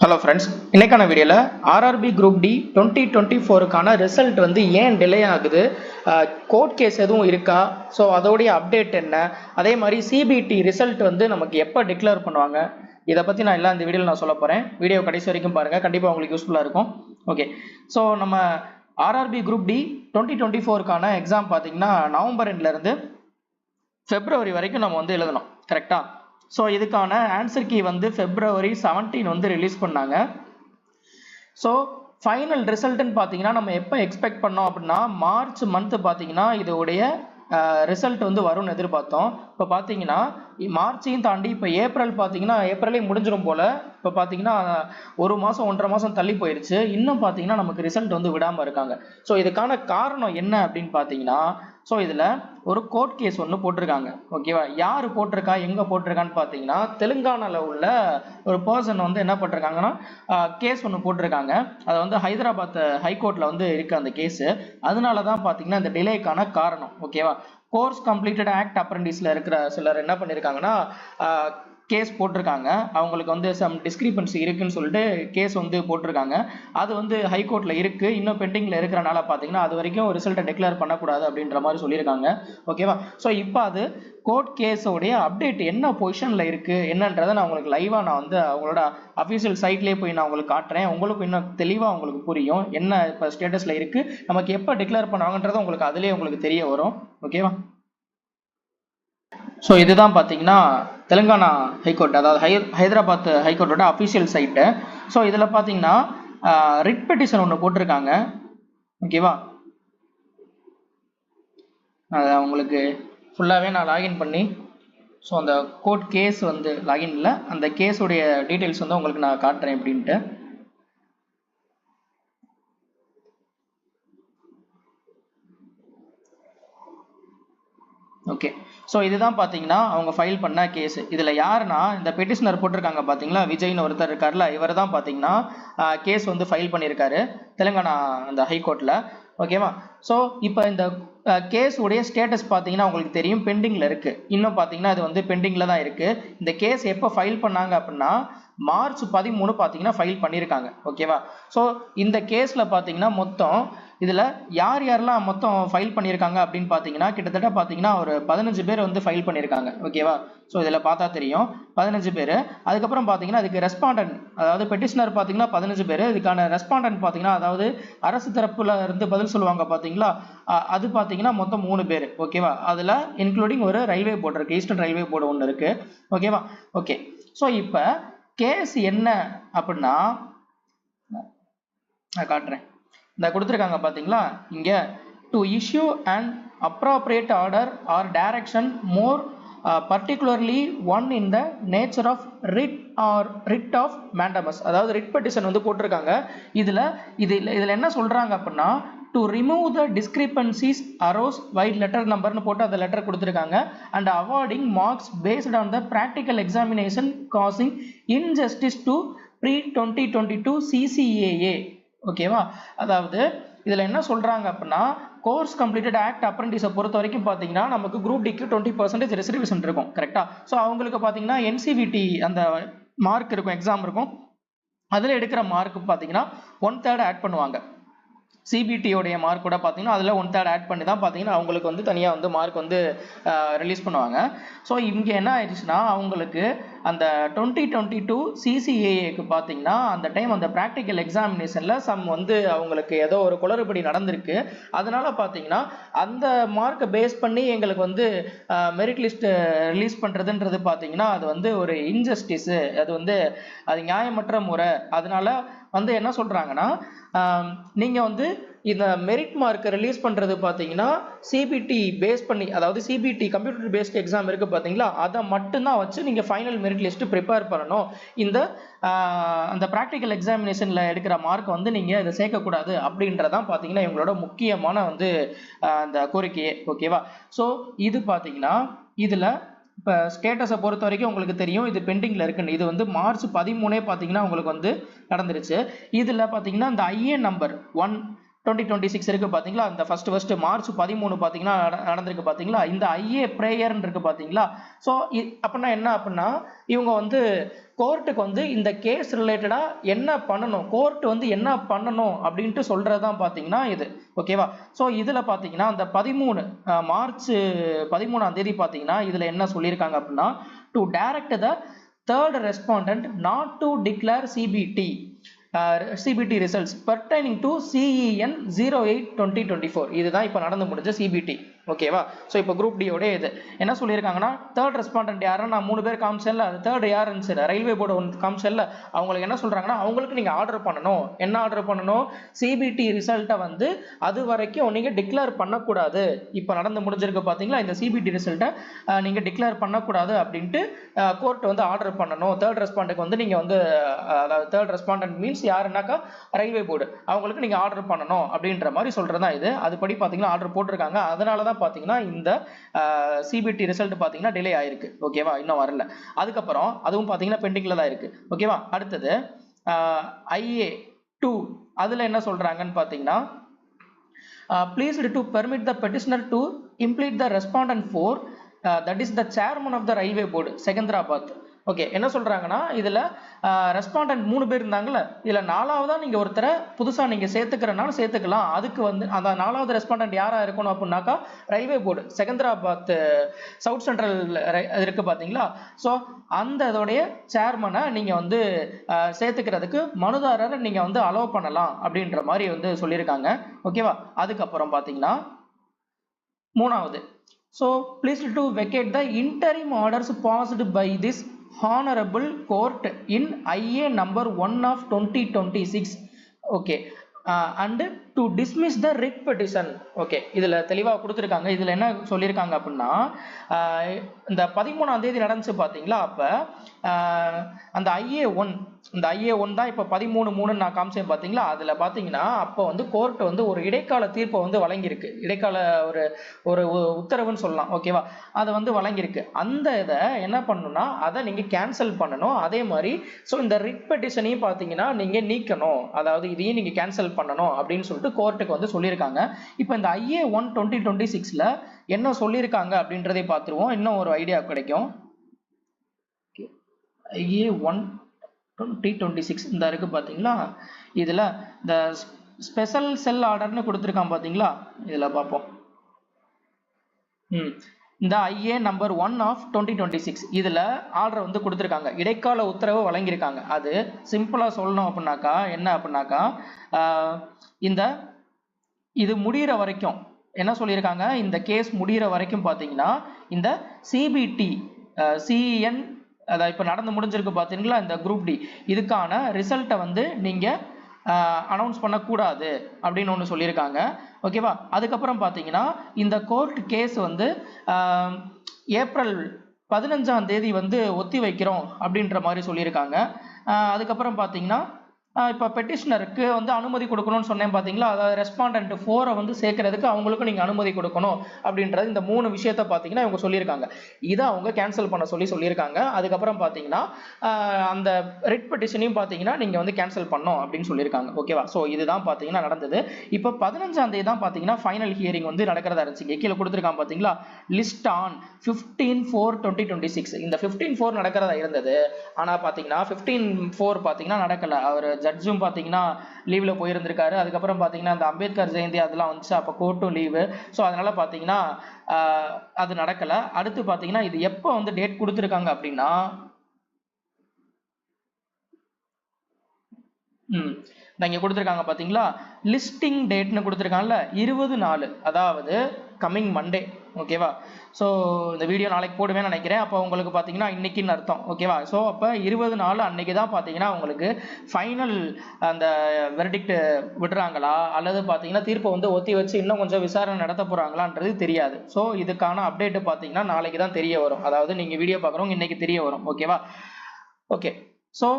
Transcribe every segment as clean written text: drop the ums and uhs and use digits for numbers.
Hello friends, இன்னைக்கான வீடியோவில் RRB group D 2024க்கான result வந்து ஏன் டிலே ஆகுது, கோர்ட் கேஸ் எதுவும் இருக்கா, ஸோ அதோடைய அப்டேட் என்ன, அதே மாதிரி சிபிடி ரிசல்ட் வந்து நமக்கு எப்போ டிக்ளேர் பண்ணுவாங்க, இதை பற்றி நான் எல்லாம் இந்த வீடியோவில் நான் சொல்ல போகிறேன். வீடியோ கடைசி வரைக்கும் பாருங்கள், கண்டிப்பாக உங்களுக்கு யூஸ்ஃபுல்லாக இருக்கும். ஓகே, ஸோ நம்ம ஆர்ஆர்பி குரூப் டி 2024க்கான எக்ஸாம் பார்த்தீங்கன்னா நவம்பர் எண்ட்லேருந்து பிப்ரவரி வரைக்கும் நம்ம வந்து எழுதணும், கரெக்டாக? ஸோ இதுக்கான ஆன்சர் கீ வந்து February 17 வந்து ரிலீஸ் பண்ணாங்க. ஸோ ஃபைனல் ரிசல்ட்னு பார்த்தீங்கன்னா நம்ம எப்போ எக்ஸ்பெக்ட் பண்ணோம் அப்படின்னா மார்ச் மந்த் பார்த்தீங்கன்னா இதோடைய ரிசல்ட் வந்து வரும்னு எதிர்பார்த்தோம். இப்போ பார்த்தீங்கன்னா மார்ச்சையும் தாண்டி இப்போ ஏப்ரல் பார்த்தீங்கன்னா ஏப்ரலே முடிஞ்சிடும் போல். இப்போ பார்த்தீங்கன்னா ஒரு மாதம் 1.5 மாதம் தள்ளி போயிடுச்சு. இன்னும் பார்த்தீங்கன்னா நமக்கு ரிசல்ட் வந்து விடாமல் இருக்காங்க. ஸோ இதுக்கான காரணம் என்ன அப்படின்னு பார்த்தீங்கன்னா, ஸோ இதில் ஒரு கோர்ட் கேஸ் ஒன்று போட்டிருக்காங்க. ஓகேவா? யார் போட்டிருக்கா, எங்கே போட்டிருக்கான்னு பார்த்தீங்கன்னா தெலுங்கானாவில் உள்ள ஒரு பர்சன் வந்து என்ன பண்ணிருக்காங்கன்னா கேஸ் ஒன்று போட்டிருக்காங்க. அதை வந்து ஹைதராபாத் ஹைகோர்ட்டில் வந்து இருக்குது அந்த கேஸு. அதனால தான் பார்த்தீங்கன்னா இந்த டிலேக்கான காரணம். ஓகேவா? கோர்ஸ் கம்ப்ளீட்டட் ஆக்ட் அப்ரெண்டிஸில் இருக்கிற சிலர் என்ன பண்ணியிருக்காங்கன்னா கேஸ் போட்டிருக்காங்க. அவங்களுக்கு வந்து சம் டிஸ்கிரிபன்சி இருக்குன்னு சொல்லிட்டு கேஸ் வந்து போட்டிருக்காங்க. அது வந்து ஹைகோர்ட்டில் இருக்குது, இன்னும் பெண்டிங்கில் இருக்கிறனால பார்த்தீங்கன்னா அது வரைக்கும் ரிசல்ட்டை டிக்ளேர் பண்ணக்கூடாது அப்படின்ற மாதிரி சொல்லியிருக்காங்க. ஓகேவா? ஸோ இப்போ அது கோர்ட் கேஸோடைய அப்டேட் என்ன பொசிஷனில் இருக்குது என்னன்றதை நான் உங்களுக்கு லைவாக நான் வந்து அவங்களோட அஃபீஷியல் சைட்லேயே போய் நான் உங்களுக்கு காட்டுறேன். உங்களுக்கு இன்னும் தெளிவாக உங்களுக்கு புரியும் என்ன இப்போ ஸ்டேட்டஸில் இருக்குது, நமக்கு எப்போ டிக்ளேர் பண்ணுவாங்கன்றது உங்களுக்கு அதுலேயே உங்களுக்கு தெரிய வரும். ஓகேவா? ஸோ இதுதான் பார்த்தீங்கன்னா தெலுங்கானா ஹைகோர்ட், அதாவது ஹைதராபாத் ஹைகோர்ட்டோட அஃபிஷியல் சைட்டு. ஸோ இதில் பார்த்தீங்கன்னா ரிட் பெட்டிஷன் ஒன்று போட்டிருக்காங்க. ஓகேவா? அதை உங்களுக்கு ஃபுல்லாகவே நான் லாகின் பண்ணி ஸோ அந்த கோர்ட் கேஸ் வந்து லாகின் இல்லை, அந்த கேஸுடைய டீட்டெயில்ஸ் வந்து உங்களுக்கு நான் காட்டுறேன் அப்படின்ட்டு. ஓகே, ஸோ இதுதான் பார்த்தீங்கன்னா அவங்க ஃபைல் பண்ண கேஸ். இதில் யாருன்னா இந்த பெட்டிஷனர் போட்டிருக்காங்க பார்த்தீங்களா, விஜய்னு ஒருத்தர் இருக்கார்ல, இவர் தான் பார்த்தீங்கன்னா கேஸ் வந்து ஃபைல் பண்ணியிருக்காரு தெலுங்கானா அந்த ஹைகோர்ட்டில். ஓகேவா? ஸோ இப்போ இந்த கேஸ் உடைய ஸ்டேட்டஸ் பார்த்தீங்கன்னா உங்களுக்கு தெரியும், பெண்டிங்கில் இருக்குது. இன்னும் பார்த்தீங்கன்னா இது வந்து பெண்டிங்கில் தான் இருக்குது. இந்த கேஸ் எப்போ ஃபைல் பண்ணாங்க அப்படின்னா மார்ச் 13 பார்த்தீங்கன்னா ஃபைல் பண்ணியிருக்காங்க. ஓகேவா? ஸோ இந்த கேஸில் பார்த்தீங்கன்னா மொத்தம் இதில் யார் யாரெல்லாம் மொத்தம் ஃபைல் பண்ணியிருக்காங்க அப்படின்னு பார்த்தீங்கன்னா கிட்டத்தட்ட பார்த்தீங்கன்னா ஒரு 15 பேர் வந்து ஃபைல் பண்ணியிருக்காங்க. ஓகேவா? ஸோ இதில் பார்த்தா தெரியும் 15 பேர். அதுக்கப்புறம் பார்த்தீங்கன்னா அதுக்கு ரெஸ்பாண்டன்ட், அதாவது பெட்டிஷனர் பார்த்தீங்கன்னா 15 பேர். இதுக்கான ரெஸ்பாண்டன்ட் பார்த்தீங்கன்னா அதாவது அரசு தரப்புல இருந்து பதில் சொல்லுவாங்க பார்த்தீங்களா, அது பார்த்தீங்கன்னா மொத்தம் 3 பேர். ஓகேவா? அதில் இன்க்ளூடிங் ஒரு ரயில்வே போர்டு இருக்குது, ஈஸ்டர்ன் ரயில்வே போர்டு ஒன்று இருக்குது. ஓகேவா? ஓகே, ஸோ இப்போ கேஸ் என்ன அப்படின்னா நான் காட்டுறேன். இந்த கொடுத்துருக்காங்க பார்த்தீங்களா இங்கே, to issue and appropriate order R direction more particularly one in the nature of writ R rid of mandamus, அதாவது ரிட் பெட்டிஷன் வந்து போட்டிருக்காங்க. இதில் என்ன சொல்கிறாங்க அப்படின்னா to remove the discrepancies arose white letter நம்பர்னு போட்டு அந்த லெட்டர் கொடுத்துருக்காங்க. And awarding marks based on the practical examination causing injustice to pre 2022 CCAA. ஓகேவா? அதாவது இதில் என்ன சொல்கிறாங்க அப்படின்னா கோர்ஸ் கம்ப்ளீட்டட் ஆக்ட் அப்ரெண்டிஸை பொறுத்த வரைக்கும் பார்த்தீங்கன்னா நமக்கு குரூப் டிக்கு 20% ரிசர்வேஷன் இருக்கும், கரெக்டாக? ஸோ அவங்களுக்கு பார்த்தீங்கன்னா NCVT அந்த மார்க் இருக்கும், எக்ஸாம் இருக்கும். அதில் எடுக்கிற மார்க்கு பார்த்தீங்கன்னா 1/3 ஆட் பண்ணுவாங்க. சிபிடியோடைய மார்க் கூட பார்த்தீங்கன்னா அதில் 1/3 ஆட் பண்ணி தான் பார்த்தீங்கன்னா அவங்களுக்கு வந்து தனியாக வந்து மார்க் வந்து ரிலீஸ் பண்ணுவாங்க. ஸோ இங்கே என்ன ஆயிடுச்சுன்னா அவங்களுக்கு அந்த 2022 CCAAக்கு பார்த்தீங்கன்னா அந்த டைம் அந்த ப்ராக்டிக்கல் எக்ஸாமினேஷனில் சம் வந்து அவங்களுக்கு ஏதோ ஒரு குளறுபடி நடந்திருக்கு. அதனால பார்த்தீங்கன்னா அந்த மார்க்கை பேஸ் பண்ணி எங்களுக்கு வந்து மெரிட் லிஸ்ட் ரிலீஸ் பண்ணுறதுன்றது பார்த்தீங்கன்னா அது வந்து ஒரு இன்ஜஸ்டிஸு, அது வந்து அது நியாயமற்ற முறை. அதனால வந்து என்ன சொல்கிறாங்கன்னா நீங்கள் வந்து இந்த மெரிட் மார்க்கை ரிலீஸ் பண்ணுறது பார்த்தீங்கன்னா சிபிடி பேஸ் பண்ணி, அதாவது சிபிடி கம்ப்யூட்டர் பேஸ்ட் எக்ஸாம் இருக்குது பார்த்தீங்களா, அதை மட்டும்தான் வச்சு நீங்கள் ஃபைனல் மெரிட் லிஸ்ட்டு ப்ரிப்பேர் பண்ணணும். இந்த அந்த ப்ராக்டிக்கல் எக்ஸாமினேஷனில் எடுக்கிற மார்க் வந்து நீங்கள் இதை சேர்க்கக்கூடாது அப்படின்றதான் பார்த்தீங்கன்னா இவங்களோட முக்கியமான வந்து அந்த கோரிக்கையே. ஓகேவா? ஸோ இது பார்த்தீங்கன்னா இதில் இப்போ ஸ்டேட்டஸை பொறுத்த வரைக்கும் உங்களுக்கு தெரியும் இது பெண்டிங்கில் இருக்குன்னு. இது வந்து மார்ச் 13 பார்த்தீங்கன்னா உங்களுக்கு வந்து நடந்துருச்சு. இதில் பார்த்தீங்கன்னா இந்த IN நம்பர் 1 2026 இருக்கு பாத்தீங்களா, இந்த ஃபர்ஸ்ட் மார்ச் 13 பாத்தீங்கன்னா நடந்திருக்கு பாத்தீங்களா, இந்த ஐஏ பிரேயர் இருக்கு பாத்தீங்களா. ஸோ அப்படின்னா என்ன அப்படின்னா, இவங்க வந்து கோர்ட்டுக்கு வந்து இந்த கேஸ் ரிலேட்டடா என்ன பண்ணணும், கோர்ட் வந்து என்ன பண்ணணும் அப்படின்ட்டு சொல்றதுதான் பாத்தீங்கன்னா இது. ஓகேவா. ஸோ இதுல பாத்தீங்கன்னா அந்த 13 மார்ச் 13ஆம் தேதி பாத்தீங்கன்னா இதுல என்ன சொல்லியிருக்காங்க அப்படின்னா, to direct the third respondent not to declare CBT results pertaining to CEN 08-2024. இதுதான் இப்போ நடந்து முடிஞ்ச CBT. ஓகேவா. ஸோ இப்போ குரூப் டி உடைய இது என்ன சொல்லியிருக்காங்கன்னா, தேர்ட் ரெஸ்பாண்டன்ட் யாருன்னா நான் 3 பேர் காமிச்சேன்ல, அது தேர்ட் யார் இருந்துச்சு, ரயில்வே போர்டு ஒன்று காமிச்சேன்ல, அவங்களுக்கு என்ன சொல்றாங்கன்னா, அவங்களுக்கு நீங்க ஆர்டர் பண்ணணும். என்ன ஆர்டர் பண்ணணும், சிபிடி ரிசல்ட்டை வந்து அது வரைக்கும் நீங்க டிக்ளேர் பண்ணக்கூடாது. இப்போ நடந்து முடிஞ்சிருக்கு பாத்தீங்களா, இந்த சிபிடி ரிசல்ட்டை நீங்க டிக்ளேர் பண்ணக்கூடாது அப்படின்ட்டு கோர்ட் வந்து ஆர்டர் பண்ணணும். தேர்ட் ரெஸ்பாண்டுக்கு வந்து நீங்க வந்து அதாவது third respondent means யாருன்னாக்கா railway board, அவங்களுக்கு நீங்க ஆர்டர் பண்ணணும் அப்படின்ற மாதிரி சொல்றதா இது. அதுபடி பாத்தீங்கன்னா ஆர்டர் போட்டிருக்காங்க. அதனாலதான் பாத்தீங்கன்னா இந்த சிபிடி ரிசல்ட் பாத்தீங்கன்னா டிலே ஆயிருக்கு. ஓகேவா, இன்னும் வரல. அதுக்கப்புறம் அதுவும் பாத்தீங்கன்னா பெண்டிங்ல தான் இருக்கு. ஓகேவா. அடுத்தது IA 2 அதுல என்ன சொல்றாங்கன்னு பாத்தீங்கன்னா, pleased to permit the petitioner to implement the respondent for that is the chairman of the railway board Secunderabad. Okay, என்ன சொல்றாங்கன்னா, இதுல ரெஸ்பாண்டன்ட் 3 பேர் இருந்தாங்கல்ல, இதுல 4வதா நீங்க ஒருத்தரை புதுசா நீங்க சேர்த்துக்கிறனால சேர்த்துக்கலாம். அதுக்கு வந்து அந்த 4வது ரெஸ்பாண்டன்ட் யாரா இருக்கணும் அப்படின்னாக்கா railway board Secunderabad south central இருக்கு பாத்தீங்களா. ஸோ அந்த இதோடைய சேர்மனை நீங்க வந்து சேர்த்துக்கிறதுக்கு மனுதாரரை நீங்க வந்து அலோவ் பண்ணலாம் அப்படின்ற மாதிரி வந்து சொல்லியிருக்காங்க. ஓகேவா. அதுக்கப்புறம் பாத்தீங்கன்னா 3வது, so pleased to vacate the interim orders passed by this honorable court in IA number 1 of 2026. okay, and to dismiss the writ petition. Okay, இதுல தெளிவா கொடுத்துருக்காங்க. இதுல என்ன சொல்லியிருக்காங்க அப்படின்னா, இந்த 13ஆம் தேதி நடந்துச்சு பாத்தீங்களா, அப்ப அந்த IA1 இந்த IA1 தான் இப்ப 13/3 நான் காமிச்சேன் பாத்தீங்களா. அதுல பாத்தீங்கன்னா அப்ப வந்து கோர்ட் வந்து ஒரு இடைக்கால தீர்ப்பை வந்து வழங்கியிருக்கு. இடைக்கால ஒரு உத்தரவுன்னு சொல்லலாம். ஓகேவா, அதை வந்து வழங்கியிருக்கு. அந்த இதை என்ன பண்ணணும்னா அதை நீங்க கேன்சல் பண்ணணும். அதே மாதிரி ஸோ இந்த ரிட் பெட்டிஷனையும் பாத்தீங்கன்னா நீங்க நீக்கணும், அதாவது இதையும் நீங்க கேன்சல் பண்ணணும் அப்படின்னு சொல்லிட்டு கோர்ட்டுக்கு வந்து சொல்லியிருக்காங்க. இப்போ இந்த IA1 2026ல என்ன சொல்லியிருக்காங்க அப்படின்றதை பார்த்துருவோம், இன்னும் ஒரு ஐடியா கிடைக்கும். IA1 2026 இந்த இருக்கு பாத்தீங்களா, இதுல இந்த ஸ்பெஷல் செல் ஆர்டர்னு கொடுத்துருக்கான் பாத்தீங்களா, இதுல பார்ப்போம். இந்த IA நம்பர் 1 ஆஃப் 2026 இதுல ஆர்டர் வந்து கொடுத்துருக்காங்க, இடைக்கால உத்தரவு வழங்கியிருக்காங்க. அது சிம்பிளா சொல்லணும் அப்படின்னாக்கா என்ன அப்படின்னாக்கா, இந்த இது முடிகிற வரைக்கும் என்ன சொல்லியிருக்காங்க, இந்த கேஸ் முடிகிற வரைக்கும் பாத்தீங்கன்னா இந்த CBT CEN அதாவது இப்போ நடந்து முடிஞ்சிருக்கு பார்த்தீங்களா இந்த குரூப் டி, இதுக்கான ரிசல்ட்டை வந்து நீங்கள் அனௌன்ஸ் பண்ணக்கூடாது அப்படின்னு ஒன்று சொல்லியிருக்காங்க. ஓகேவா. அதுக்கப்புறம் பார்த்தீங்கன்னா இந்த கோர்ட் கேஸ் வந்து ஏப்ரல் 15ஆம் தேதி வந்து ஒத்தி வைக்கிறோம் அப்படின்ற மாதிரி சொல்லியிருக்காங்க. அதுக்கப்புறம் பார்த்தீங்கன்னா இப்போ பெட்டிஷனருக்கு வந்து அனுமதி கொடுக்கணும்னு சொன்னேன் பார்த்தீங்களா, அதாவது ரெஸ்பாண்டன்ட் 4 வந்து சேர்க்கறதுக்கு அவங்களுக்கும் நீங்கள் அனுமதி கொடுக்கணும் அப்படின்றது இந்த 3 விஷயத்தை பார்த்தீங்கன்னா இவங்க சொல்லியிருக்காங்க. இதை அவங்க கேன்சல் பண்ண சொல்லியிருக்காங்க. அதுக்கப்புறம் பார்த்தீங்கன்னா அந்த ரிட் பெட்டிஷனையும் பார்த்தீங்கன்னா நீங்கள் வந்து கேன்சல் பண்ணணும் அப்படின்னு சொல்லியிருக்காங்க. ஓகேவா. ஸோ இதுதான் பார்த்தீங்கன்னா நடந்தது. இப்போ 15ஆம் தேதி தான் பார்த்தீங்கன்னா ஃபைனல் ஹியரிங் வந்து நடக்கிறதா இருந்துச்சு. கீழே கொடுத்துருக்காங்க பார்த்தீங்களா, லிஸ்ட் ஆன் 15/4/2026 இந்த 15/4 நடக்கிறதா இருந்தது. ஆனால் பார்த்தீங்கன்னா 15/4 பார்த்தீங்கன்னா நடக்கல. அவர் ஜட்ஜும் பாத்தீங்கன்னா லீவ்ல போயிருந்திருக்காரு. அதுக்கப்புறம் பாத்தீங்கன்னா அந்த அம்பேத்கர் ஜெயந்தி அதெல்லாம் வந்துச்சு, அப்ப கோர்ட்டும் லீவு. ஸோ அதனால பாத்தீங்கன்னா அது நடக்கல. அடுத்து பாத்தீங்கன்னா இது எப்போ வந்து டேட் கொடுத்துருக்காங்க அப்படின்னா இங்க கொடுத்துருக்காங்க பாத்தீங்களா, லிஸ்டிங் டேட்னு கொடுத்துருக்காங்கல்ல 20/4, அதாவது கம்மிங் மண்டே. ஓகேவா. ஸோ இந்த வீடியோ நாளைக்கு போடுவேன்னு நினைக்கிறேன். அப்போ உங்களுக்கு பார்த்தீங்கன்னா இன்னைக்குன்னு அர்த்தம். ஓகேவா. ஸோ அப்போ 20/4 அன்னைக்கு தான் பார்த்தீங்கன்னா உங்களுக்கு ஃபைனல் அந்த வெர்டிக்ட் விடுறாங்களா அல்லது பார்த்தீங்கன்னா தீர்ப்பை வந்து ஒத்தி வச்சு இன்னும் கொஞ்சம் விசாரணை நடத்த போகிறாங்களான்றது தெரியாது. ஸோ இதுக்கான அப்டேட்டு பார்த்தீங்கன்னா நாளைக்கு தான் தெரிய வரும். அதாவது நீங்கள் வீடியோ பார்க்குறவங்க இன்னைக்கு தெரிய வரும். ஓகேவா. ஓகே. ஸோ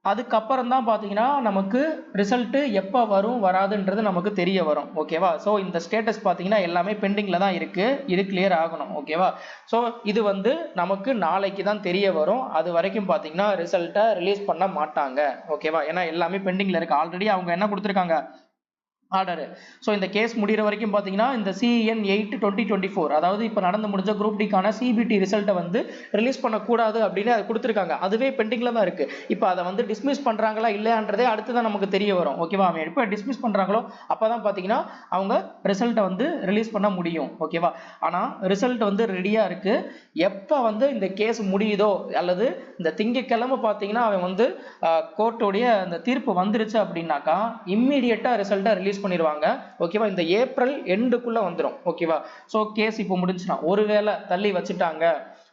அதுக்கப்புறம் தான் பார்த்தீங்கன்னா நமக்கு ரிசல்ட்டு எப்போ வரும் வராதுன்றது நமக்கு தெரிய வரும். ஓகேவா. ஸோ இந்த ஸ்டேட்டஸ் பார்த்தீங்கன்னா எல்லாமே பெண்டிங்கில் தான் இருக்குது. இது கிளியர் ஆகணும். ஓகேவா. ஸோ இது வந்து நமக்கு நாளைக்கு தான் தெரிய வரும். அது வரைக்கும் பார்த்தீங்கன்னா ரிசல்ட்டை ரிலீஸ் பண்ண மாட்டாங்க. ஓகேவா. ஏன்னா எல்லாமே பெண்டிங்கில் இருக்குது. ஆல்ரெடி அவங்க என்ன கொடுத்துருக்காங்க, ஆர்டர். ஸோ இந்த கேஸ் முடிகிற வரைக்கும் பார்த்தீங்கன்னா இந்த CN 8/2024 அதாவது இப்போ நடந்து முடிஞ்ச குரூப் டிக்கான CBT ரிசல்ட்டை வந்து ரிலீஸ் பண்ணக்கூடாது அப்படின்னு அது கொடுத்துருக்காங்க. அதுவே பெண்டிங்கில் தான் இருக்குது. இப்போ அதை வந்து டிஸ்மிஸ் பண்ணுறாங்களா இல்லையான்றதே அடுத்து தான் நமக்கு தெரிய வரும். ஓகேவா? அவங்க எப்போ டிஸ்மிஸ் பண்ணுறாங்களோ அப்போ தான் பார்த்தீங்கன்னா அவங்க ரிசல்ட்டை வந்து ரிலீஸ் பண்ண முடியும். ஓகேவா? ஆனால் ரிசல்ட் வந்து ரெடியாக இருக்குது. எப்போ வந்து இந்த கேஸ் முடியுதோ அல்லது இந்த திங்கட்கிழமை பார்த்தீங்கன்னா அவன் வந்து கோர்ட்டோடைய அந்த தீர்ப்பு வந்துருச்சு அப்படின்னாக்கா இம்மீடியட்டாக ரிசல்ட்டை ரிலீஸ் பண்ணிடுவாங்க. ஓகேவா? இந்த ஏப்ரல் எண்டுக்குள்ள வந்துடும். ஓகேவா? ஸோ கேஸ் இப்போ முடிஞ்சுனா ஒருவேளை தள்ளி வச்சுட்டாங்க,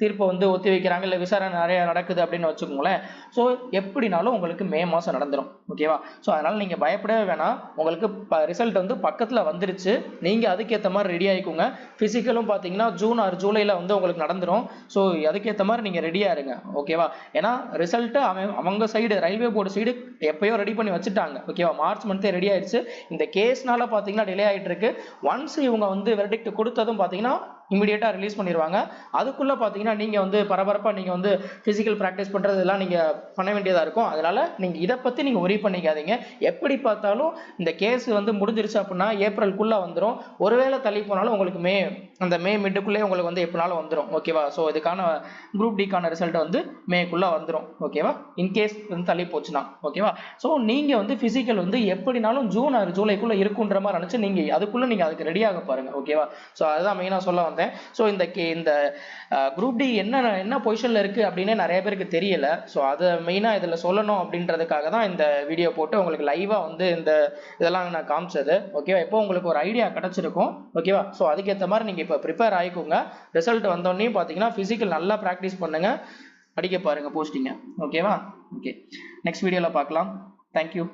தீர்ப்பை வந்து ஒத்தி வைக்கிறாங்க, இல்லை விசாரணை நிறைய நடக்குது அப்படின்னு வச்சுக்கோங்களேன். ஸோ எப்படினாலும் உங்களுக்கு மே மாதம் நடந்துடும். ஓகேவா? ஸோ அதனால் நீங்கள் பயப்படவே வேணாம். உங்களுக்கு ரிசல்ட் வந்து பக்கத்தில் வந்துருச்சு. நீங்கள் அதுக்கேற்ற மாதிரி ரெடி ஆகிக்கோங்க. ஃபிசிக்கலும் பார்த்தீங்கன்னா ஜூன் ஆர் ஜூலையில் வந்து உங்களுக்கு நடந்துடும். ஸோ அதுக்கேற்ற மாதிரி நீங்கள் ரெடியாக இருங்க. ஓகேவா? ஏன்னா ரிசல்ட்டு அவங்க சைடு ரயில்வே போர்டு சைடு எப்பயோ ரெடி பண்ணி வச்சுட்டாங்க. ஓகேவா? மார்ச் மந்த்தே ரெடி ஆயிடுச்சு. இந்த கேஸ்னால பார்த்தீங்கன்னா டிலே ஆகிட்டு இருக்கு. ஒன்ஸ் இவங்க வந்து வெர்டிக்ட் கொடுத்ததும் பார்த்தீங்கன்னா இமீடியட்டாக ரிலீஸ் பண்ணிடுவாங்க. அதுக்குள்ளே பார்த்தீங்கன்னா நீங்கள் வந்து பரபரப்பாக நீங்கள் வந்து ஃபிசிக்கல் ப்ராக்டிஸ் பண்ணுறது இதெல்லாம் நீங்கள் பண்ண வேண்டியதாக இருக்கும். அதனால் நீங்கள் இதை பற்றி நீங்கள் ஒரி பண்ணிக்காதீங்க. எப்படி பார்த்தாலும் இந்த கேஸ் வந்து முடிஞ்சிருச்சு அப்படின்னா ஏப்ரலுக்குள்ளே வந்துடும். ஒருவேளை தள்ளி போனாலும் உங்களுக்கு மே மிட்டுக்குள்ளே உங்களுக்கு வந்து எப்படினாலும் வந்துடும். ஓகேவா? ஸோ இதுக்கான குரூப் டிக்கான ரிசல்ட் வந்து மேக்குள்ளே வந்துடும். ஓகேவா? இன்கேஸ் வந்து தள்ளி போச்சுன்னா. ஓகேவா? ஸோ நீங்கள் வந்து ஃபிசிக்கல் வந்து எப்படினாலும் ஜூன் ஆர் ஜூலைக்குள்ளே இருக்குன்ற மாதிரி நினச்சி நீங்கள் அதுக்குள்ளே நீங்கள் அதுக்கு ரெடியாக பாருங்கள். ஓகேவா? ஸோ அதுதான் மெயினாக சொல்ல வந்தேன். ஸோ இந்த குரூப் டி என்ன பொசிஷன்ல இருக்கு அப்படின்னு நிறைய பேருக்கு தெரியல. ஸோ அதை மெயினா இதுல சொல்லணும் அப்படின்றதுக்காக தான் இந்த வீடியோ போட்டு உங்களுக்கு லைவா வந்து இந்த இதெல்லாம் நான் காமிச்சது. ஓகேவா? இப்போ உங்களுக்கு ஒரு ஐடியா கிடைச்சிருக்கும். ஓகேவா? ஸோ அதுக்கேற்ற மாதிரி நீங்க இப்போ ப்ரிப்பேர் ஆகிக்கோங்க. ரிசல்ட் வந்தோடனே பார்த்தீங்கன்னா பிசிக்கல் நல்லா ப்ராக்டிஸ் பண்ணுங்க, படிக்க பாருங்க போஸ்டிங்க. ஓகேவா? ஓகே, நெக்ஸ்ட் வீடியோல பார்க்கலாம். தேங்க்யூ.